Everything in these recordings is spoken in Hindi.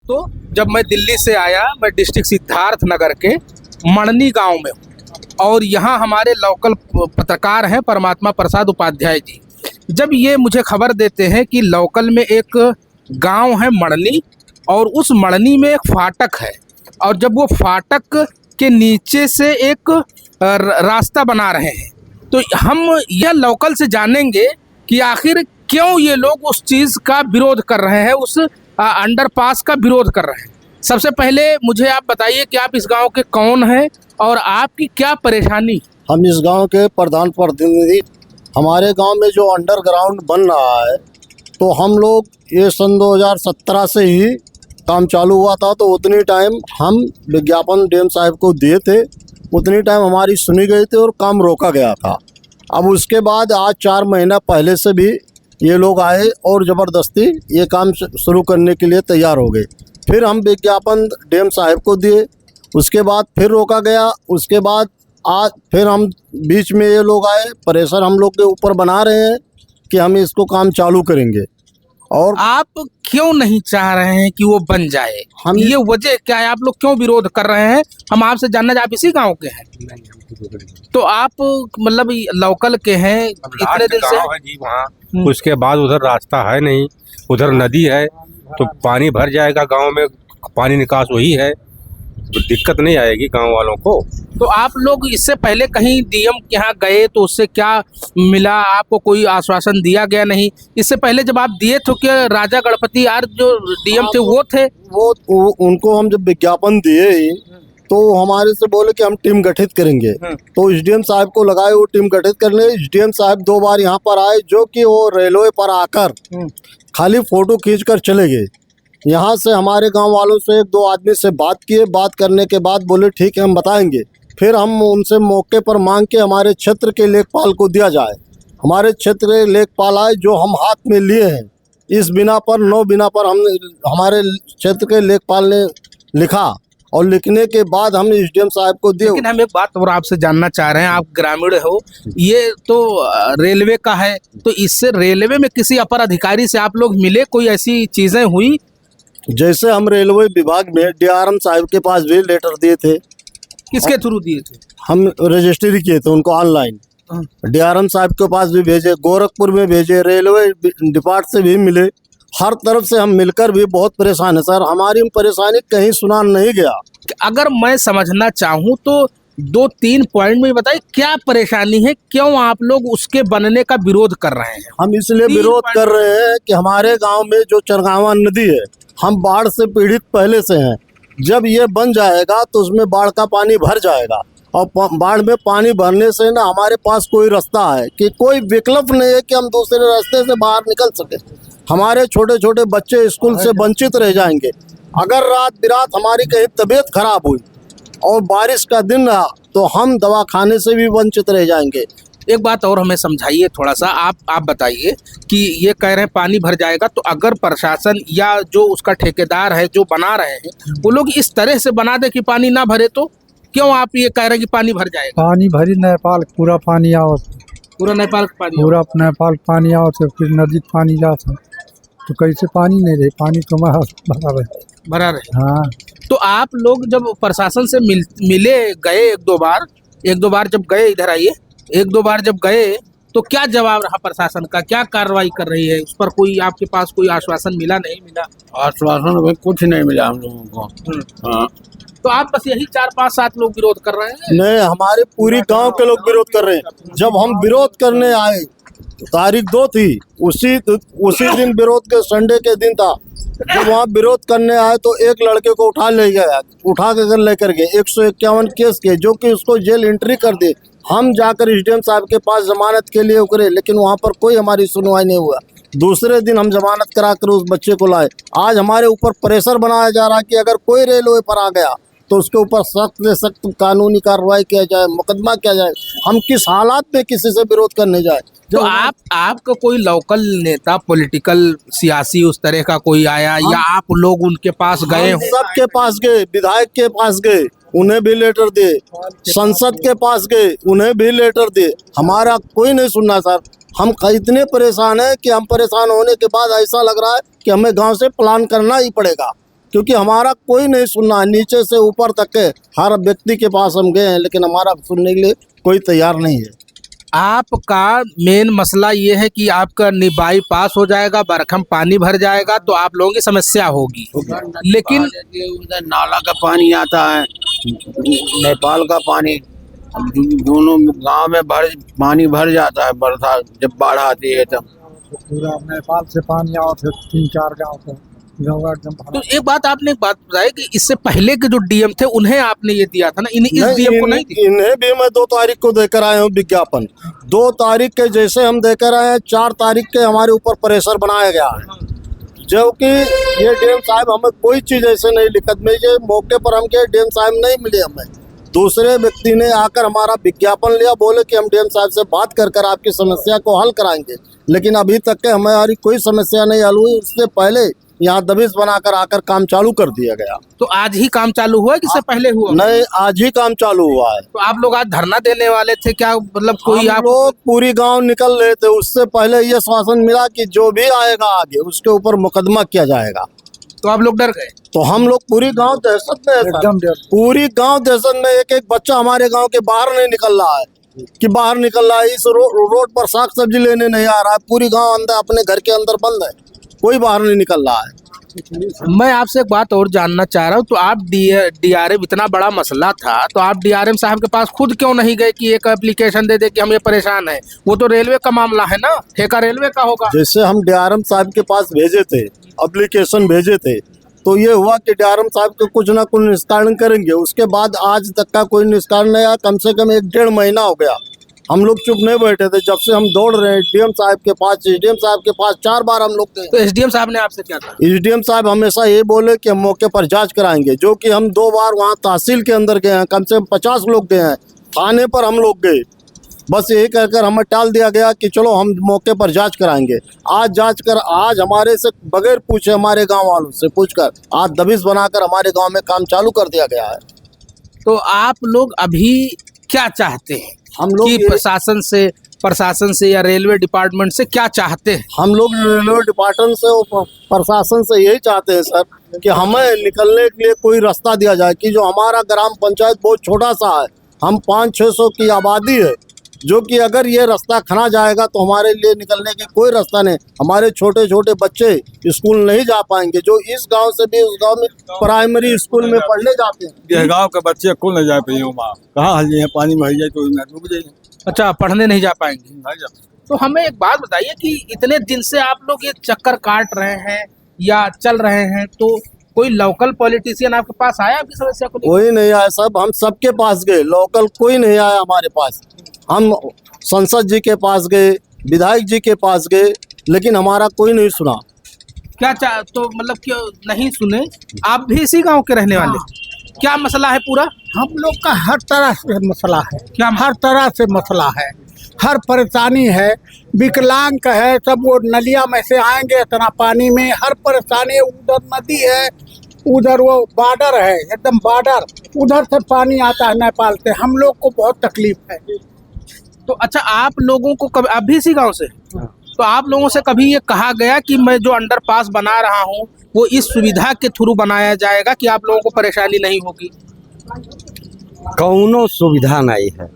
दोस्तों, जब मैं दिल्ली से आया, मैं डिस्ट्रिक्ट सिद्धार्थ नगर के मणनी गांव में हूँ और यहाँ हमारे लोकल पत्रकार हैं परमात्मा प्रसाद उपाध्याय जी। जब ये मुझे खबर देते हैं कि लोकल में एक गांव है मणनी और उस मणनी में एक फाटक है और जब वो फाटक के नीचे से एक रास्ता बना रहे हैं, तो हम यह लोकल से जानेंगे कि आखिर क्यों ये लोग उस चीज़ का विरोध कर रहे हैं, उस अंडरपास का विरोध कर रहे हैं। सबसे पहले मुझे आप बताइए कि आप इस गांव के कौन हैं और आपकी क्या परेशानी। हम इस गांव के प्रधान प्रतिनिधि। हमारे गांव में जो अंडरग्राउंड बन रहा है, तो हम लोग ये सन 2017 से ही काम चालू हुआ था, तो उतनी टाइम हम विज्ञापन डीएम साहब को दिए थे, उतनी टाइम हमारी सुनी गई थी और काम रोका गया था। अब उसके बाद आज 4 महीना पहले से भी ये लोग आए और ज़बरदस्ती ये काम शुरू करने के लिए तैयार हो गए। फिर हम विज्ञापन डीएम साहब को दिए, उसके बाद फिर रोका गया। उसके बाद आज फिर हम बीच में ये लोग आए, प्रेशर हम लोग के ऊपर बना रहे हैं कि हम इसको काम चालू करेंगे। और आप क्यों नहीं चाह रहे हैं कि वो बन जाए? हम ये वजह क्या है, आप लोग क्यों विरोध कर रहे हैं? हम आपसे जानना चाहते, आप इसी गांव के हैं? तो आप मतलब लोकल के हैं इतने दिन से? गाँव है जी वहाँ, उसके बाद उधर रास्ता है नहीं, उधर नदी है, तो पानी भर जाएगा गांव में, पानी निकास वही है, तो दिक्कत नहीं आएगी गांव वालों को। तो आप लोग इससे पहले कहीं डीएम के यहाँ गए तो उससे क्या मिला? आपको कोई आश्वासन दिया गया नहीं? इससे पहले जब आप दिए थे कि राजा गणपति यार जो डीएम थे वो थे, वो उनको हम जब विज्ञापन दिए ही, तो हमारे से बोले कि हम टीम गठित करेंगे। तो एसडीएम साहब को लगाए वो टीम गठित करने। एसडीएम साहब 2 बार यहाँ पर आए, जो कि वो रेलवे पर आकर खाली फोटो खींचकर चले गए। यहाँ से हमारे गांव वालों से 1-2 आदमी से बात किए, बात करने के बाद बोले ठीक है हम बताएंगे। फिर हम उनसे मौके पर मांग के हमारे क्षेत्र के लेखपाल को दिया जाए। हमारे क्षेत्र के लेखपाल आए, जो हम हाथ में लिए हैं, इस बिना पर हम हमारे क्षेत्र के लेखपाल ने लिखा और लिखने के बाद हम एसडीएम साहब को दिए। लेकिन हम एक बात और आपसे जानना चाह रहे हैं, आप ग्रामीण हो, ये तो रेलवे का है, तो इससे रेलवे में किसी अपर अधिकारी से आप लोग मिले, कोई ऐसी चीजें हुई? जैसे हम रेलवे विभाग में डीआरएम साहब के पास भी लेटर दिए थे। किसके थ्रू दिए थे? हम रजिस्ट्री किए थे उनको ऑनलाइन। डीआरएम साहब के पास भी भेजे, गोरखपुर में भेजे, रेलवे डिपार्ट से भी मिले। हर तरफ से हम मिलकर भी बहुत परेशान है सर। हमारी परेशानी कहीं सुना नहीं गया। अगर मैं समझना चाहूँ तो 2-3 पॉइंट में बताइए क्या परेशानी है, क्यों आप लोग उसके बनने का विरोध कर रहे हैं? हम इसलिए विरोध कर रहे हैं कि हमारे गांव में जो चरगावा नदी है, हम बाढ़ से पीड़ित पहले से हैं। जब ये बन जाएगा तो उसमें बाढ़ का पानी भर जाएगा और बाढ़ में पानी भरने से ना हमारे पास कोई रास्ता है कि कोई विकल्प नहीं है कि हम दूसरे रास्ते से बाहर निकल सके। हमारे छोटे छोटे बच्चे स्कूल से वंचित रह जाएंगे। अगर रात बिरात हमारी कहीं तबीयत खराब हुई और बारिश का दिन रहा तो हम दवा खाने से भी वंचित रह जाएंगे। एक बात और हमें समझाइए थोड़ा सा, आप बताइए कि ये कह रहे हैं पानी भर जाएगा, तो अगर प्रशासन या जो उसका ठेकेदार है जो बना रहे हैं वो लोग इस तरह से बना दे कि पानी ना भरे, तो क्यों आप ये कह रहे हैं कि पानी भर जाएगा? पानी भरी नेपाल पूरा पानी आओ, पूरा नेपाल का पानी? पूरा नेपाल पानी आओ तो फिर नदी पानी जाता, तो कैसे पानी नहीं रहे? पानी तो भरा रहे। हाँ, तो आप लोग जब प्रशासन से मिले गए एक दो बार जब गए, इधर आइए, 1-2 बार जब गए तो क्या जवाब रहा प्रशासन का? क्या कार्रवाई कर रही है उस पर? कोई आपके पास कोई आश्वासन मिला, नहीं मिला? आश्वासन कुछ नहीं मिला हम लोगों को। हाँ। तो आप बस यही 4-5-7 लोग विरोध कर रहे हैं? नहीं, हमारे पूरी गांव के लोग विरोध कर रहे हैं। जब हम विरोध करने आए, तारीख 2 थी, उसी दिन विरोध के संडे के दिन था। जब वहाँ विरोध करने आए तो एक लड़के को उठा कर लेकर गए 151 केस के, जो कि उसको जेल एंट्री कर दी। हम जाकर एसडीएम साहब के पास जमानत के लिए उतरे, लेकिन वहाँ पर कोई हमारी सुनवाई नहीं हुआ। दूसरे दिन हम जमानत कराकर उस बच्चे को लाए। आज हमारे ऊपर प्रेशर बनाया जा रहा है कि अगर कोई रेलवे पर आ गया तो उसके ऊपर सख्त से सख्त कानूनी कार्रवाई किया जाए, मुकदमा किया जाए। हम किस हालात में किसी से विरोध करने जाए? तो आपका कोई लोकल नेता, पॉलिटिकल सियासी उस तरह का कोई आया या आप लोग उनके पास गए? सबके पास गए, विधायक के पास गए, उन्हें भी लेटर दिए, संसद के पास गए, उन्हें भी लेटर दिए। हमारा कोई नहीं सुनना सर। हम इतने परेशान हैं कि हम परेशान होने के बाद ऐसा लग रहा है कि हमें गांव से प्लान करना ही पड़ेगा। क्योंकि हमारा कोई नहीं सुनना है। नीचे से ऊपर तक के हर व्यक्ति के पास हम गए हैं, लेकिन हमारा सुनने के लिए कोई तैयार नहीं है। आपका मेन मसला ये है कि आपका निबाई पास हो जाएगा, बरखम पानी भर जाएगा तो आप लोगों की समस्या होगी। लेकिन उधर नाला का पानी आता है, नेपाल का पानी, दोनों गांव में पानी भर जाता है बरसात जब बाढ़ आती है तब। पूरा नेपाल से पानी आओ थे 3-4 गाँव से गाँव एकदम तो एक बात आपने एक बात बताई कि इससे पहले के जो डीएम थे उन्हें आपने ये दिया था ना, इस डीएम को नहीं दिया? इन्हें भी मैं 2 तारीख को देकर आया हूँ विज्ञापन। 2 तारीख के जैसे हम देकर आए हैं, 4 तारीख के हमारे ऊपर प्रेशर बनाया गया है, जबकि ये डीएम साहब हमें कोई चीज ऐसे नहीं लिखत में। ये मौके पर हम के डीएम साहब नहीं मिले हमें, दूसरे व्यक्ति ने आकर हमारा विज्ञापन लिया, बोले कि हम डीएम साहब से बात कर आपकी समस्या को हल कराएंगे, लेकिन अभी तक के हमारी कोई समस्या नहीं हल हुई। उससे पहले यहाँ दबिश बनाकर आकर काम चालू कर दिया गया। तो आज ही काम चालू हुआ है कि इससे पहले हुआ? नहीं, आज ही काम चालू हुआ है। तो आप लोग आज धरना देने वाले थे क्या? मतलब कोई हम आप लोग पूरी गांव निकल रहे थे, उससे पहले ये शासन मिला कि जो भी आएगा आगे उसके ऊपर मुकदमा किया जाएगा। तो आप लोग डर गए? तो हम लोग पूरी गांव दहशत में है सर। एकदम डर। पूरी गांव दहशत में। एक बच्चा हमारे गांव के बाहर नहीं निकल रहा है कि बाहर निकल रहा है। इस रोड पर साग सब्जी लेने नहीं आ रहा है। पूरी गांव अंदर अपने घर के अंदर बंद है, कोई बाहर नहीं निकल रहा है। मैं आपसे एक बात और जानना चाह रहा हूँ, तो आप डीआरएम, इतना बड़ा मसला था तो आप डीआरएम साहब के पास खुद क्यों नहीं गए कि एक एप्लीकेशन दे दे कि हम ये परेशान हैं? वो तो रेलवे का मामला है ना, ठेका रेलवे का होगा। जैसे हम डीआरएम साहब के पास भेजे थे, एप्लीकेशन भेजे थे, तो ये हुआ कि डीआरएम साहब को कुछ ना कुछ निस्तारण करेंगे। उसके बाद आज तक का कोई निस्तारण नहीं आया। कम से कम 1-1.5 महीना हो गया। हम लोग चुप नहीं बैठे थे, जब से हम दौड़ रहे हैं डीएम साहब के पास, एसडीएम साहब के पास 4 बार हम लोग गए। तो एसडीएम साहब ने आपसे क्या कहा? एसडीएम साहब हमेशा ये बोले कि हम मौके पर जांच कराएंगे, जो कि हम 2 बार वहाँ तहसील के अंदर गए हैं, कम से कम 50 लोग गए हैं, थाने पर हम लोग गए। बस यही कहकर हमें टाल दिया गया कि चलो हम मौके पर जांच कराएंगे। आज जांच कर, आज हमारे से बगैर पूछे, हमारे गांव वालों से पूछकर आज दबिश बनाकर हमारे गांव में काम चालू कर दिया गया है। तो आप लोग अभी क्या चाहते हैं? हम लोग कि ये- प्रशासन से या रेलवे डिपार्टमेंट से क्या चाहते हैं? हम लोग रेलवे डिपार्टमेंट से और प्रशासन से यही चाहते हैं सर कि हमें निकलने के लिए कोई रास्ता दिया जाए, कि जो हमारा ग्राम पंचायत बहुत छोटा सा है, हम 500-600 की आबादी है, जो कि अगर ये रास्ता खना जाएगा तो हमारे लिए निकलने की कोई रास्ता नहीं। हमारे छोटे छोटे बच्चे स्कूल नहीं जा पाएंगे, जो इस गांव से भी उस गांव में प्राइमरी स्कूल में पढ़ने जाते हैं। ये गांव के बच्चे कुल नहीं जा पाए वहाँ, कहाँ हल जाए, पानी भर जाए तो डूब जाए। अच्छा, पढ़ने नहीं जा पाएंगे। तो हमें एक बात बताइए कि इतने दिन से आप लोग ये चक्कर काट रहे हैं या चल रहे हैं, तो कोई लोकल पॉलिटिशियन आपके पास आया आपकी समस्या को लेकर? कोई नहीं आया साहब, हम सबके पास गए, लोकल कोई नहीं आया हमारे पास। हम संसद जी के पास गए, विधायक जी के पास गए, लेकिन हमारा कोई नहीं सुना। तो मतलब क्यों नहीं सुने? आप भी इसी गांव के रहने वाले? क्या मसला है पूरा? हम लोग का हर तरह से मसला है, क्या? हर तरह से मसला है, हर परेशानी है। विकलांग है सब, वो नलिया में से आएंगे इतना पानी में, हर परेशानी है। उधर नदी है, उधर वो बॉर्डर है, एकदम बॉर्डर, उधर से पानी आता है नेपाल से। हम लोग को बहुत तकलीफ है। तो अच्छा, आप लोगों को कभी, आप भी इसी गांव से, तो आप लोगों से कभी ये कहा गया कि मैं जो अंडरपास बना रहा हूँ वो इस सुविधा के थ्रू बनाया जाएगा कि आप लोगों को परेशानी नहीं होगी? कौनो सुविधा नहीं है,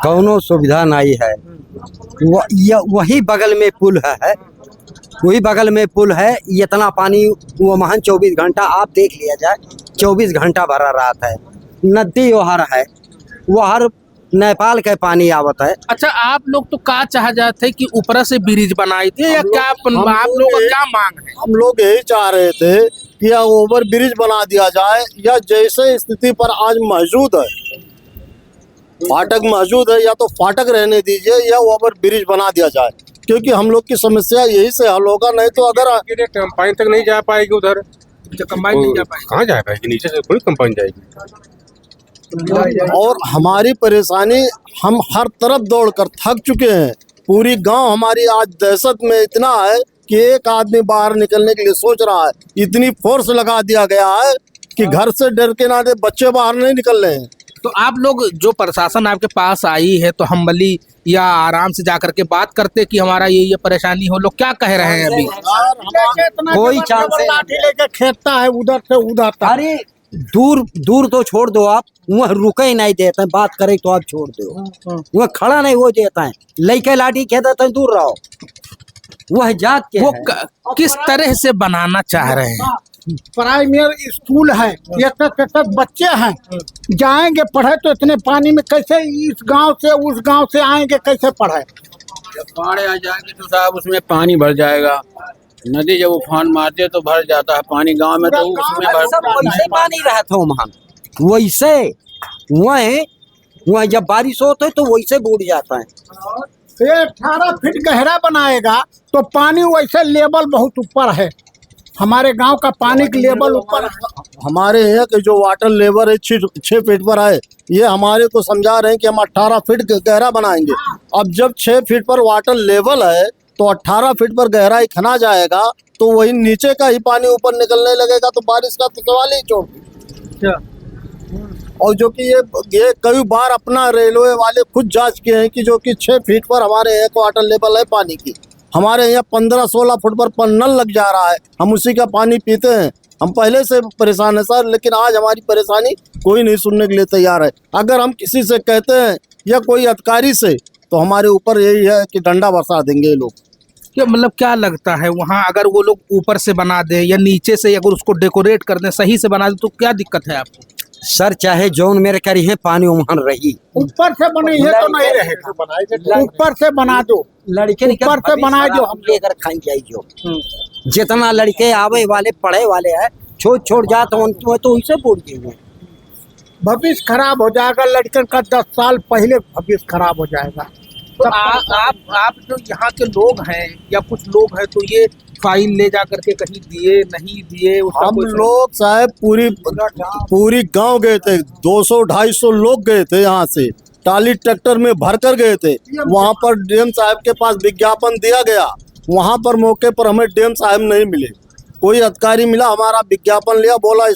कौनो सुविधा नहीं है। वही बगल में पुल है, वही बगल में पुल है। इतना पानी वो महान 24 घंटा आप देख लिया जाए, 24 घंटा भरा रहता है। नदी वहर है, वहर नेपाल का पानी आवत है। अच्छा, आप लोग तो क्या चाह जाते थे कि ऊपर से ब्रिज बनाई थी या क्या? आप लोगों का क्या मांग है? हम लोग यही चाह रहे थे कि या ओवर ब्रिज बना दिया जाए, या जैसे स्थिति पर आज मौजूद है, फाटक मौजूद है, या तो फाटक रहने दीजिए या ओवर ब्रिज बना दिया जाए, क्योंकि हम लोग की समस्या यही से हल होगा। नहीं तो अगर कंपाइन तक नहीं जा पाएगी उधर, कंबाइन नहीं जा पाएगी। कहाँ जा पाएगी? नीचे से थोड़ी कंपाइन जाएगी। और हमारी परेशानी, हम हर तरफ दौड़कर थक चुके हैं। पूरी गांव हमारी आज दहशत में इतना है कि एक आदमी बाहर निकलने के लिए सोच रहा है। इतनी फोर्स लगा दिया गया है कि घर से डर के नाते बच्चे बाहर नहीं निकल रहे हैं। तो आप लोग, जो प्रशासन आपके पास आई है तो हम्बली या आराम से जाकर के बात करते कि हमारा ये परेशानी हो? लोग क्या कह रहे हैं अभी? कोई चांस नहीं। लाठी लेके खेलता है उधर से उधर तक। अरे दूर दूर तो छोड़ दो आप, वह रुके ही नहीं देते हैं, बात करे तो आप छोड़ दो, वह खड़ा नहीं हो देता है, लड़के लाठी खेलते हैं, दूर रहो। वह जात के वो है। किस तरह से बनाना चाह रहे हैं? प्राइमरी स्कूल है, ये तक बच्चे हैं, जाएंगे पढ़े तो इतने पानी में कैसे इस गांव से उस गांव से आएंगे, कैसे पढ़े? जब बाढ़ आ जाएगी तो साहब उसमें पानी भर जाएगा। नदी जब उफान मारती है तो भर जाता है पानी गांव में, तो उसमें सब वैसे पानी रहता हो वहाँ, वैसे वह जब बारिश होता है तो वैसे बूढ़ जाता है। ये 18 फीट गहरा बनाएगा तो पानी वैसे लेवल बहुत ऊपर है, हमारे गांव का पानी का लेवल ऊपर है। हमारे यहाँ के जो वाटर लेवल है 6 फीट पर है, ये हमारे को समझा रहे हैं कि हम 18 फीट गहरा बनाएंगे। अब जब 6 फीट पर वाटर लेवल है तो 18 फीट पर गहराई खना जाएगा तो वही नीचे का ही पानी ऊपर निकलने लगेगा, तो बारिश का तो सवाल ही छोड़। और जो कि ये कई बार अपना रेलवे वाले खुद जांच किए हैं कि जो कि 6 फीट पर हमारे यहाँ का वाटर लेवल है पानी की, हमारे यहाँ 15-16 फुट पर नल लग जा रहा है, हम उसी का पानी पीते हैं। हम पहले से परेशान है सर, लेकिन आज हमारी परेशानी कोई नहीं सुनने के लिए तैयार है। अगर हम किसी से कहते हैं या कोई अधिकारी से, तो हमारे ऊपर यही है कि डंडा बरसा देंगे ये लोग। क्या मतलब क्या लगता है वहाँ अगर वो लोग ऊपर से बना दें या नीचे से अगर उसको डेकोरेट कर दें, सही से बना दें, तो क्या दिक्कत है आपको? सर चाहे जोन मेरे करी है पानी वहाँ रही, ऊपर से बने ये तो नहीं रहेगा, ऊपर से बना दो, लड़के ऊपर से बनाए जो हम लेकर खाई जाए। जो जितना लड़के आवे वाले पढ़े वाले है छोड़ जाते हैं तो उनसे पूछ जाइए, भविष्य खराब हो जाएगा, लड़कन का 10 साल पहले भविष्य खराब हो जाएगा। तो आप जो यहाँ के लोग हैं या कुछ लोग हैं, तो ये फाइन ले जा करके कहीं दिए नहीं दिए उसका हम कोई लोग साहब पूरी गांव गए थे, 200-250 लोग गए थे, यहाँ से टाली ट्रैक्टर में भर कर गए थे। वहाँ पर डीएम साहब के पास विज्ञापन दिया गया, वहाँ पर मौके पर हमें डीएम साहब नहीं मिले, कोई अधिकारी मिला, हमारा विज्ञापन लिया, बोला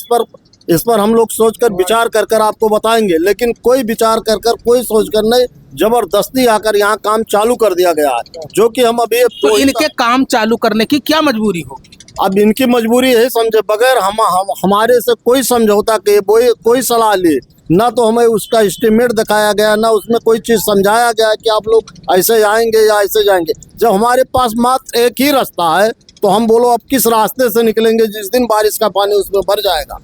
इस पर हम लोग सोचकर विचार कर आपको बताएंगे, लेकिन कोई विचार कर कोई सोचकर नहीं, जबरदस्ती आकर यहाँ काम चालू कर दिया गया है, जो कि हम अभी तो इनके काम चालू करने की क्या मजबूरी होगी? अब इनकी मजबूरी है समझे, बगैर हमारे से कोई समझौता के कोई सलाह लिए, ना तो हमें उसका एस्टीमेट दिखाया गया, ना उसमें कोई चीज समझाया गया कि आप लोग ऐसे आएंगे या ऐसे जाएंगे। जब हमारे पास मात्र एक ही रास्ता है तो हम बोलो अब किस रास्ते से निकलेंगे जिस दिन बारिश का पानी उसमें भर जाएगा।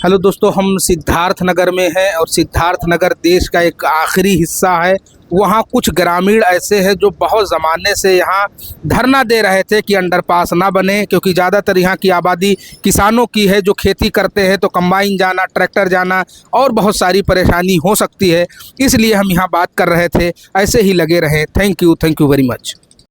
हेलो दोस्तों, हम सिद्धार्थ नगर में हैं और सिद्धार्थ नगर देश का एक आखिरी हिस्सा है। वहाँ कुछ ग्रामीण ऐसे हैं जो बहुत ज़माने से यहाँ धरना दे रहे थे कि अंडरपास ना बने, क्योंकि ज़्यादातर यहाँ की आबादी किसानों की है जो खेती करते हैं, तो कंबाइन जाना, ट्रैक्टर जाना और बहुत सारी परेशानी हो सकती है, इसलिए हम यहाँ बात कर रहे थे। ऐसे ही लगे रहें। Thank you very much.